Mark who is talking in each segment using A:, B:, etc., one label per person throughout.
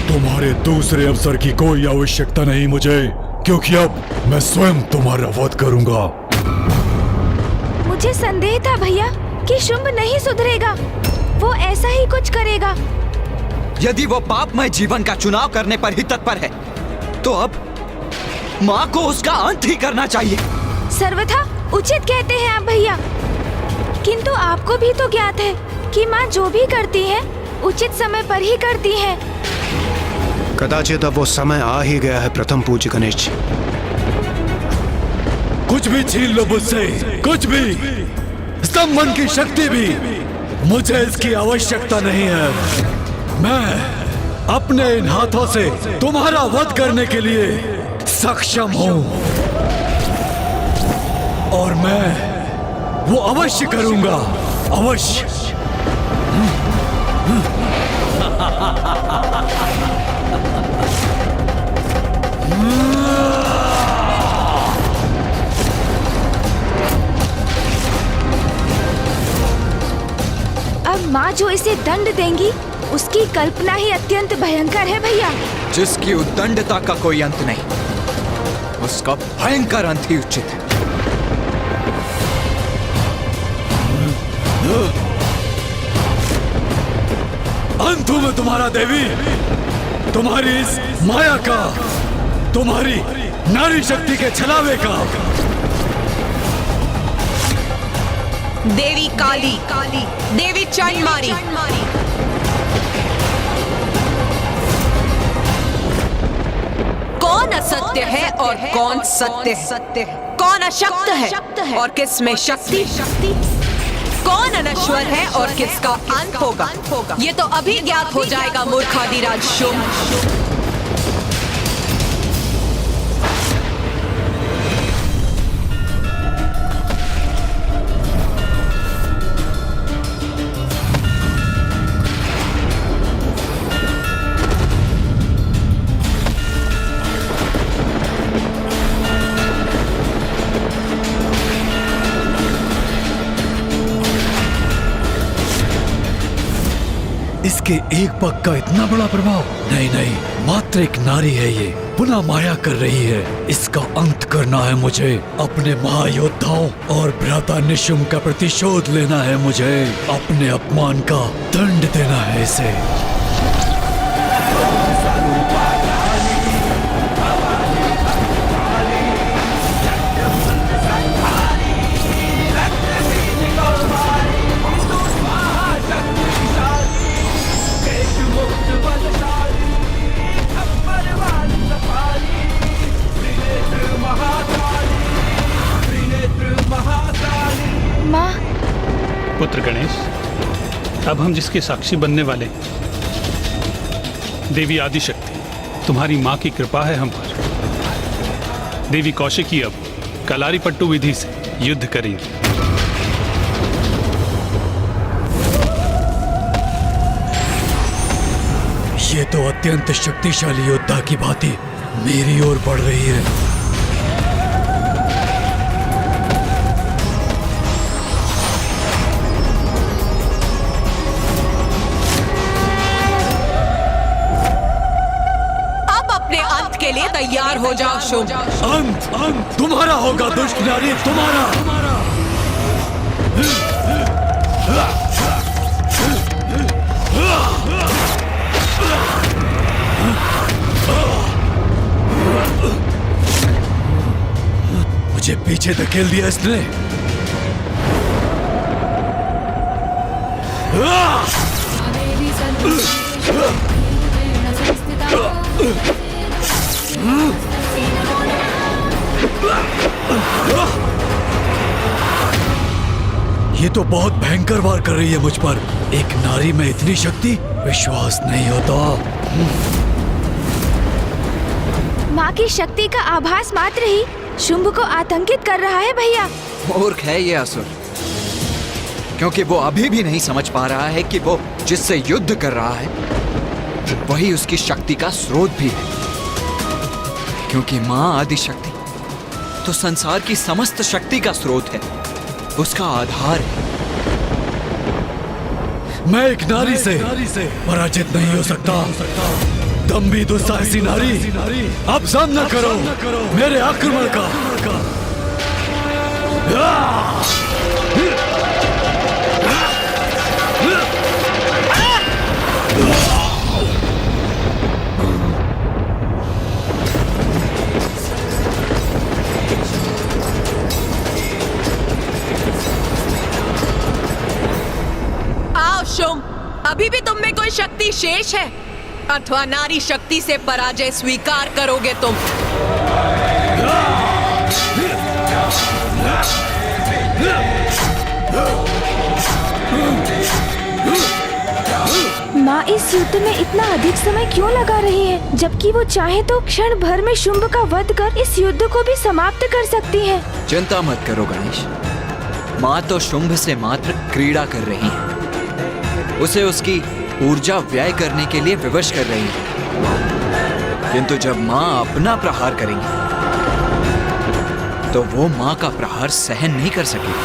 A: तुम्हारे दूसरे अवसर की कोई आवश्यकता नहीं मुझे, क्योंकि अब मैं स्वयं तुम्हारा वध करूंगा।
B: मुझे संदेह था भैया कि शुंभ नहीं सुधरेगा, वो ऐसा ही कुछ करेगा।
C: यदि वो पापमय जीवन का चुनाव करने पर ही तत्पर है, तो अब माँ को उसका अंत ही करना चाहिए।
B: सर्वथा उचित कहते हैं आप भैया, किंतु आपको भी तो ज्ञात है कि माँ जो भी करती है उचित समय पर ही करती है।
D: कदाचित अब वो समय आ ही गया है प्रथम पूज्य गणेश जी।
A: कुछ भी छीन लो मुझसे, कुछ भी, स्तंभन की शक्ति भी, मुझे इसकी आवश्यकता नहीं है। मैं अपने इन हाथों से तुम्हारा वध करने के लिए सक्षम हूं, और मैं वो अवश्य करूंगा, अवश्य।
B: अब माँ जो इसे दंड देंगी उसकी कल्पना ही अत्यंत भयंकर है भैया।
C: जिसकी उद्दंडता का कोई अंत नहीं, उसका भयंकर अंत ही उचित है।
A: अंत हूं मैं तुम्हारा देवी, तुम्हारी इस माया का, तुम्हारी नारी शक्ति के छलावे का।
E: देवी काली, देवी चंडमारी, कौन असत्य है और कौन सत्य है? कौन अशक्त है और किस में शक्ति? कौन अनश्वर है और किसका अंत होगा? ये तो अभी ज्ञात हो जाएगा मूर्खादिराज शुंभ।
A: इसके एक पग का इतना बड़ा प्रभाव? नहीं नहीं, मात्र एक नारी है ये, पुनः माया कर रही है। इसका अंत करना है मुझे। अपने महायोद्धाओं और भ्राता निशुंभ का प्रतिशोध लेना है मुझे। अपने अपमान का दंड देना है इसे।
F: पुत्र गणेश, अब हम जिसके साक्षी बनने वाले हैं, देवी आदिशक्ति, तुम्हारी माँ की कृपा है हम पर। देवी कौशिकी अब कलारी पट्टू विधि से युद्ध करेंगी।
A: ये तो अत्यंत शक्तिशाली योद्धा की भांति मेरी ओर बढ़ रही है।
E: के लिए तैयार हो जाओ शुंभ।
A: अंत तुम्हारा होगा दुष्ट नारी, तुम्हारा। मुझे पीछे धकेल दिया इसने। ये तो बहुत भयंकर वार कर रही है मुझ पर। एक नारी में इतनी शक्ति, विश्वास नहीं होता।
B: माँ की शक्ति का आभास मात्र ही शुंभ को आतंकित कर रहा है भैया।
C: मूर्ख है ये असुर, क्योंकि वो अभी भी नहीं समझ पा रहा है कि वो जिससे युद्ध कर रहा है वही उसकी शक्ति का स्रोत भी है। क्योंकि माँ आदिशक्ति तो संसार की समस्त शक्ति का स्रोत है, उसका आधार है।
A: मैं एक नारी से पराजित नहीं हो सकता। दम्भी दुस्साहसी नारी, अब सामना करो मेरे आक्रमण का।
E: आओ शुंभ, अभी भी तुम में कोई शक्ति शेष है अथवा नारी शक्ति से पराजय स्वीकार करोगे तुम?
B: माँ इस युद्ध में इतना अधिक समय क्यों लगा रही है, जबकि वो चाहे तो क्षण भर में शुंभ का वध कर इस युद्ध को भी समाप्त कर सकती है।
C: चिंता मत करो गणेश, माँ तो शुंभ से मात्र क्रीड़ा कर रही है, उसे उसकी ऊर्जा व्यय करने के लिए विवश कर रही है। किंतु जब माँ अपना प्रहार करेंगी तो वो माँ का प्रहार सहन नहीं कर सकेगी।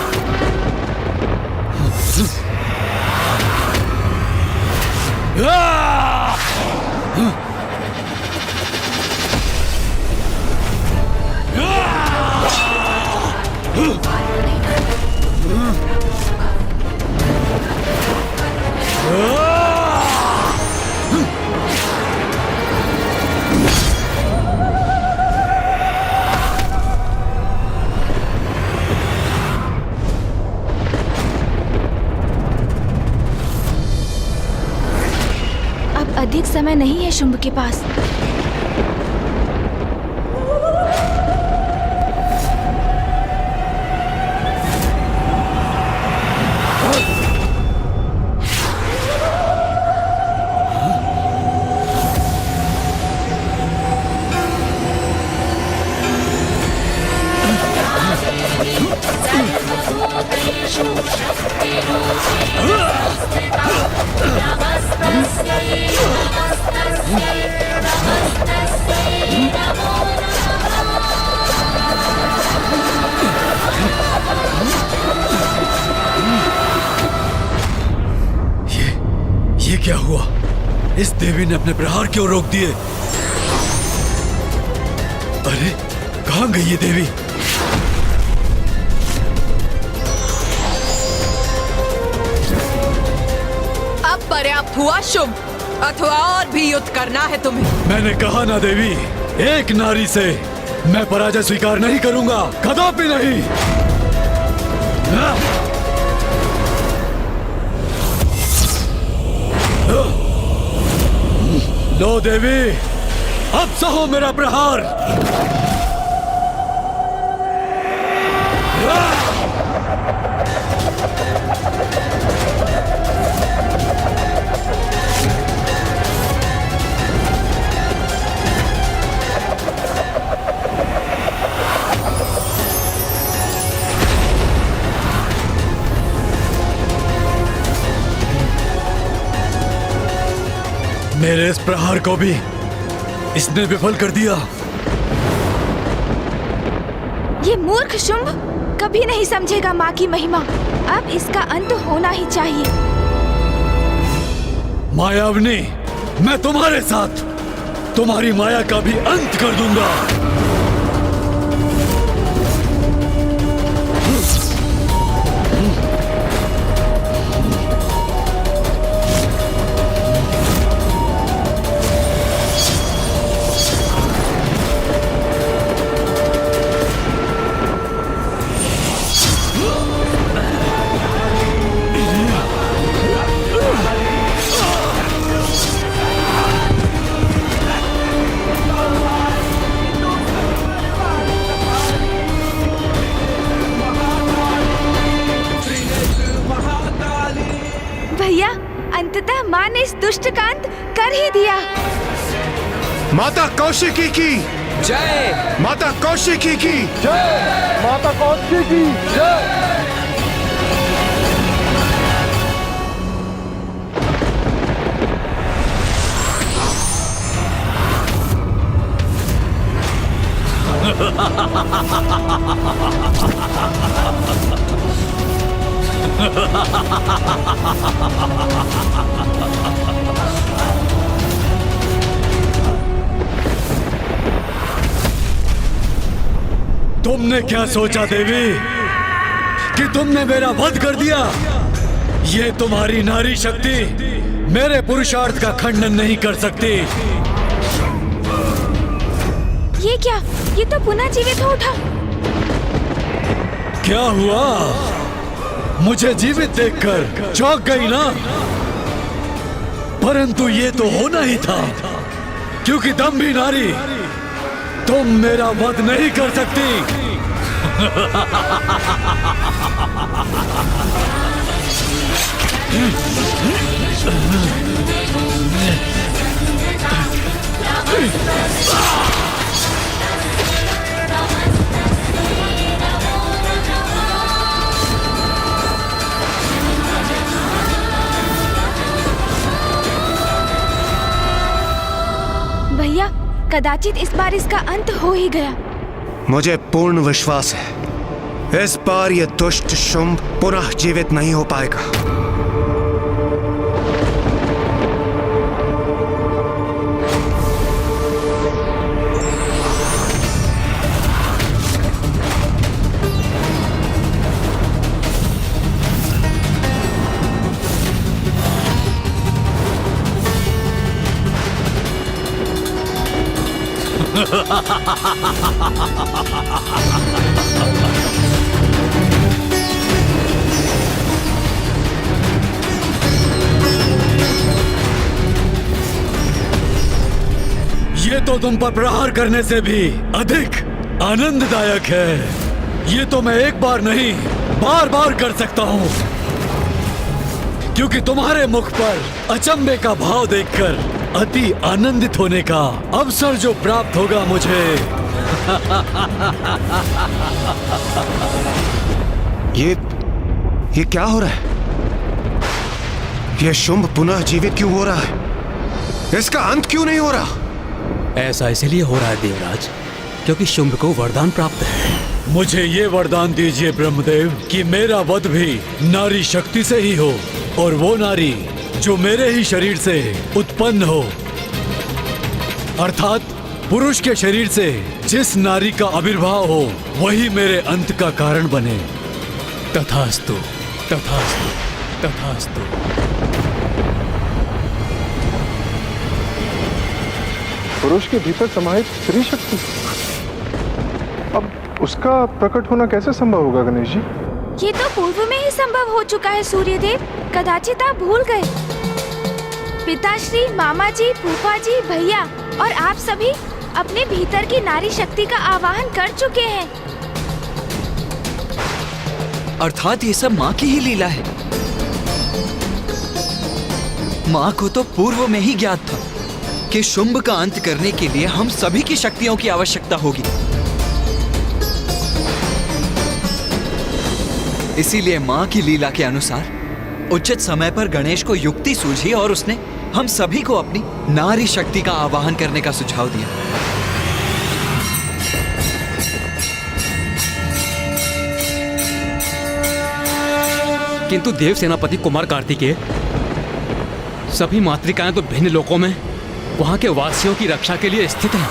B: अब अधिक समय नहीं है शुंभ के पास।
A: ये क्या हुआ? इस देवी ने अपने प्रहार क्यों रोक दिए? अरे कहाँ गई ये देवी?
E: अब पर्याप्त हुआ शुंभ, अथवा और भी युद्ध करना है तुम्हें?
A: मैंने कहा ना देवी, एक नारी से मैं पराजय स्वीकार नहीं करूंगा, कदापि नहीं। लो देवी, अब सहो मेरा प्रहार। मेरे इस प्रहार को भी इसने विफल कर दिया।
B: ये मूर्ख शुंभ कभी नहीं समझेगा माँ की महिमा। अब इसका अंत होना ही चाहिए।
A: मायावनी, मैं तुम्हारे साथ तुम्हारी माया का भी अंत कर दूंगा।
B: भैया, अंततः माँ ने इस दुष्ट का अंत कर ही दिया।
D: माता कौशिकी की
C: जय।
D: माता कौशिकी की
A: जय। माता कौशिकी की जय। तुमने क्या सोचा देवी कि तुमने मेरा वध कर दिया? ये तुम्हारी नारी शक्ति मेरे पुरुषार्थ का खंडन नहीं कर सकती।
B: ये क्या? ये तो पुनः जीवित हो उठा।
A: क्या हुआ? मुझे जीवित देखकर चौंक गई ना? परंतु ये तो होना ही था, क्योंकि दम्भी नारी तुम मेरा वध नहीं कर सकती।
B: भैया, कदाचित इस बार इसका अंत हो ही गया।
D: मुझे पूर्ण विश्वास है इस बार ये दुष्ट शुंभ पुनः जीवित नहीं हो पाएगा।
A: ये तो तुम पर प्रहार करने से भी अधिक आनंददायक है। ये तो मैं एक बार नहीं बार बार कर सकता हूँ, क्योंकि तुम्हारे मुख पर अचंभे का भाव देखकर अति आनंदित होने का अवसर जो प्राप्त होगा मुझे।
D: ये क्या हो रहा है? ये शुंभ पुनः जीवित क्यों हो रहा है? इसका अंत क्यों नहीं हो रहा?
G: ऐसा इसलिए हो रहा है देवराज, क्योंकि शुंभ को वरदान प्राप्त है।
A: मुझे ये वरदान दीजिए ब्रह्मदेव कि मेरा वध भी नारी शक्ति से ही हो, और वो नारी जो मेरे ही शरीर से उत्पन्न हो, अर्थात पुरुष के शरीर से जिस नारी का आविर्भाव हो वही मेरे अंत का कारण बने।
G: तथास्तु, तथास्तु, तथास्तु।
H: पुरुष के भीतर समाहित स्त्री शक्ति, अब उसका प्रकट होना कैसे संभव होगा गणेश जी?
B: ये तो पूर्व में ही संभव हो चुका है सूर्यदेव, कदाचित आप भूल गए। पिताश्री, मामा जी, फूफा जी, भैया और आप सभी अपने भीतर की नारी शक्ति का आवाहन कर चुके हैं।
C: अर्थात ये सब माँ की ही लीला है। माँ को तो पूर्व में ही ज्ञात था कि शुंभ का अंत करने के लिए हम सभी की शक्तियों की आवश्यकता होगी। इसीलिए माँ की लीला के अनुसार उचित समय पर गणेश को युक्ति सूझी और उसने हम सभी को अपनी नारी शक्ति का आवाहन करने का सुझाव दिया।
G: किंतु देव सेनापति कुमार कार्तिकेय, सभी मातृकाएं तो भिन्न लोकों में वहां के वासियों की रक्षा के लिए स्थित हैं।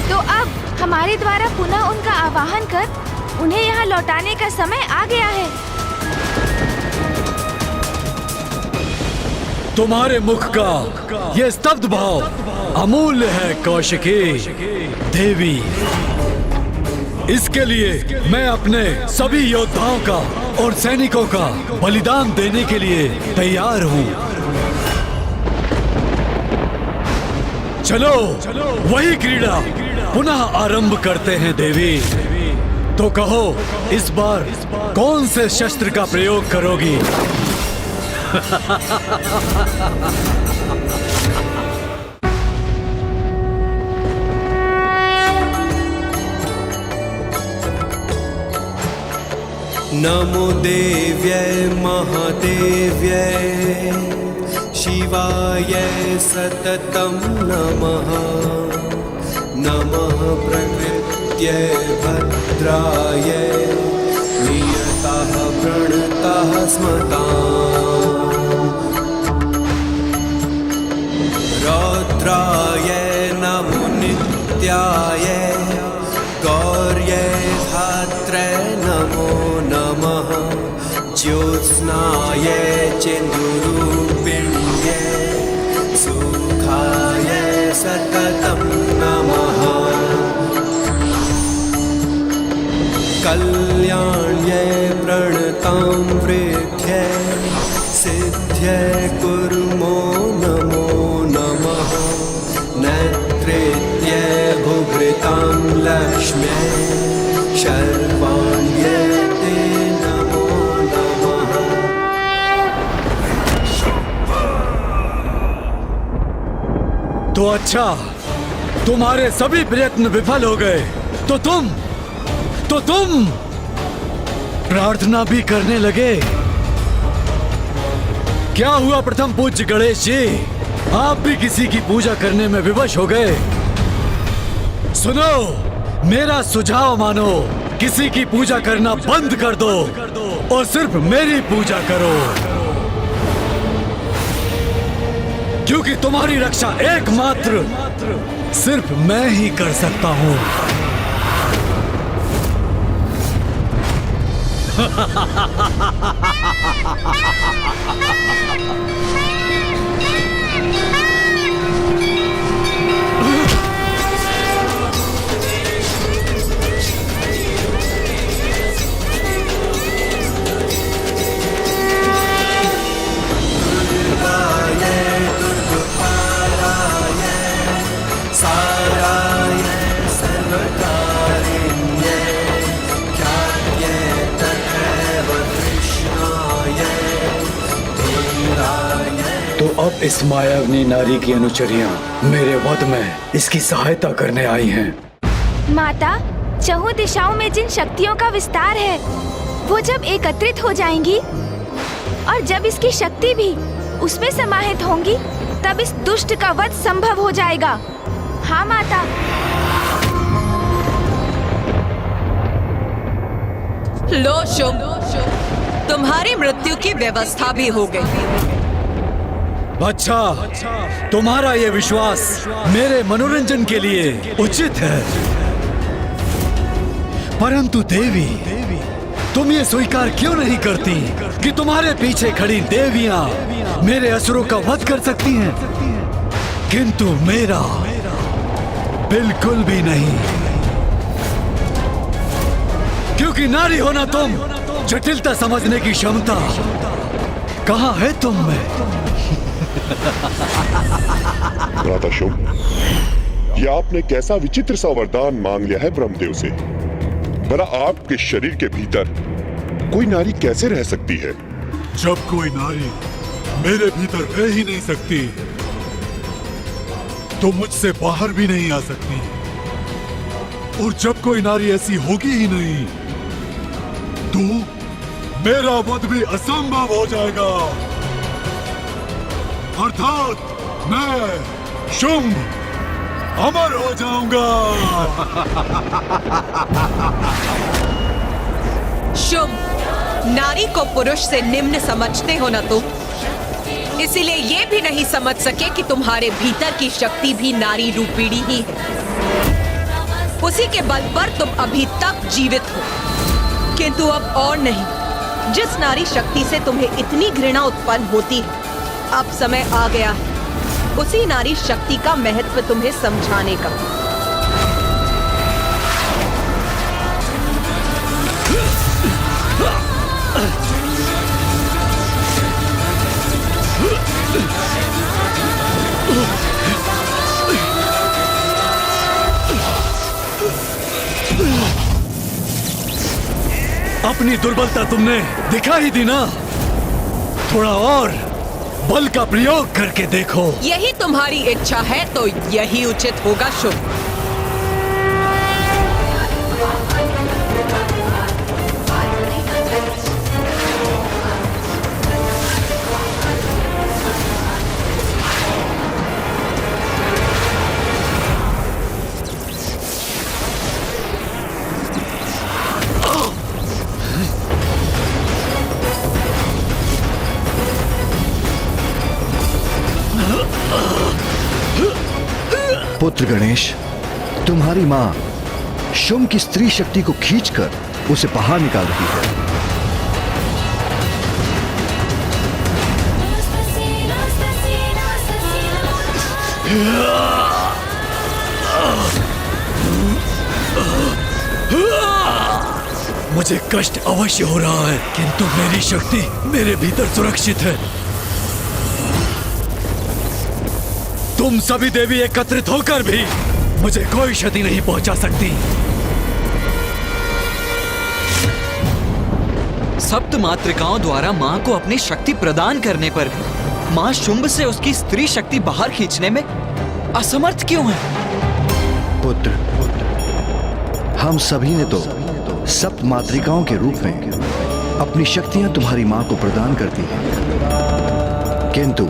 B: तो अब हमारे द्वारा पुनः उनका आवाहन कर उन्हें यहाँ लौटाने का समय आ गया है।
A: तुम्हारे मुख का ये स्तब्ध भाव अमूल्य है कौशिकी देवी। इसके लिए मैं अपने सभी योद्धाओं का और सैनिकों का बलिदान देने के लिए तैयार हूँ। चलो वही क्रीड़ा पुनः आरंभ करते हैं देवी। तो कहो इस बार कौन से शस्त्र का प्रयोग करोगी?
I: नमो देव्यै महादेव्यै शिवाय सततं नमः। नमः प्रकृत्यै भद्रायै नियतः प्रणतः स्मताम्। रौद्राय नमो नित्याय गौर्यै चिन्दुरूपिण्ये सुखाय सततं नमः कल्याण्ये प्रणतां वृद्ध्यै सिद्ध्यै कुर्मो नमो नमः नेत्रेत्यै भुभृतां लक्ष्म्यै शर्वाण्यै ते नमो नमः।
A: तो अच्छा, तुम्हारे सभी प्रयत्न विफल हो गए, तो तुम प्रार्थना भी करने लगे। क्या हुआ प्रथम पूज्य गणेश जी, आप भी किसी की पूजा करने में विवश हो गए? सुनो, मेरा सुझाव मानो, किसी की पूजा करना बंद कर दो और सिर्फ मेरी पूजा करो, क्योंकि तुम्हारी रक्षा एकमात्र सिर्फ मैं ही कर सकता हूं। तो अब इस मायाविनी नारी की अनुचरियां मेरे वध में इसकी सहायता करने आई हैं।
B: माता, चहुं दिशाओं में जिन शक्तियों का विस्तार है, वो जब एकत्रित हो जाएंगी और जब इसकी शक्ति भी उसमें समाहित होंगी, तब इस दुष्ट का वध संभव हो जाएगा। हाँ माता।
E: लो शुभ, तुम्हारी मृत्यु की व्यवस्था भी हो गई।
A: अच्छा, तुम्हारा ये विश्वास मेरे मनोरंजन के लिए उचित है, परंतु देवी, तुम ये स्वीकार क्यों नहीं करती कि तुम्हारे पीछे खड़ी देवियां मेरे असुरों का वध कर सकती हैं, किंतु मेरा बिल्कुल भी नहीं, क्योंकि नारी होना तुम, जटिलता समझने की क्षमता कहाँ है तुम में?
J: भ्राता शुभ, ये आपने कैसा विचित्र सा वरदान मांग लिया है ब्रह्मदेव से। भला आपके शरीर के भीतर कोई नारी कैसे रह सकती है?
K: जब कोई नारी मेरे भीतर रह ही नहीं सकती, तो मुझसे बाहर भी नहीं आ सकती, और जब कोई नारी ऐसी होगी ही नहीं, तो मेरा वध भी असंभव हो जाएगा, अर्थात मैं शुंभ अमर हो जाऊंगा।
E: शुभ, नारी को पुरुष से निम्न समझते हो ना तुम, इसीलिए ये भी नहीं समझ सके कि तुम्हारे भीतर की शक्ति भी नारी रूपिणी ही है। उसी के बल पर तुम अभी तक जीवित हो, किंतु अब और नहीं। जिस नारी शक्ति से तुम्हें इतनी घृणा उत्पन्न होती है, अब समय आ गया है उसी नारी शक्ति का महत्व तुम्हें समझाने का।
A: अपनी दुर्बलता तुमने दिखा ही दी ना, थोड़ा और बल का प्रयोग करके देखो।
E: यही तुम्हारी इच्छा है तो यही उचित होगा शुभ।
L: पुत्र गणेश, तुम्हारी माँ शुंभ की स्त्री शक्ति को खींचकर उसे बाहर निकाल रही है।
A: मुझे कष्ट अवश्य हो रहा है, किंतु मेरी शक्ति मेरे भीतर सुरक्षित है। तुम सभी देवी एकत्रित होकर भी मुझे कोई क्षति नहीं पहुंचा सकती।
C: सप्त मातृकाओं द्वारा माँ को अपनी शक्ति प्रदान करने पर भी माँ शुंभ से उसकी स्त्री शक्ति बाहर खींचने में असमर्थ क्यों है?
L: पुत्र, हम सभी ने तो सप्त मातृकाओं के रूप में अपनी शक्तियां तुम्हारी मां को प्रदान कर दी हैं, किंतु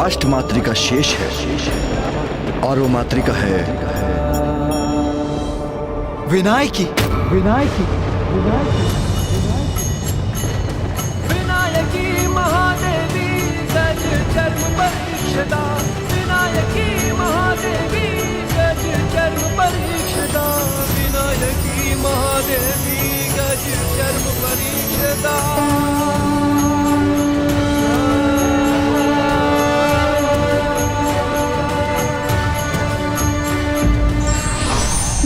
L: अष्ट मातृका शेष है, और वो मातृका है
C: विनायकी।
I: विनायकी महादेवी गज चर्म परीक्षदा, विनायकी महादेवी गज चर्म परीक्षदा, विनायकी महादेवी गज चर्म परीक्षदा।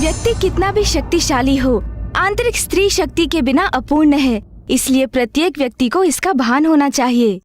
B: व्यक्ति कितना भी शक्तिशाली हो, आंतरिक स्त्री शक्ति के बिना अपूर्ण है। इसलिए प्रत्येक व्यक्ति को इसका भान होना चाहिए।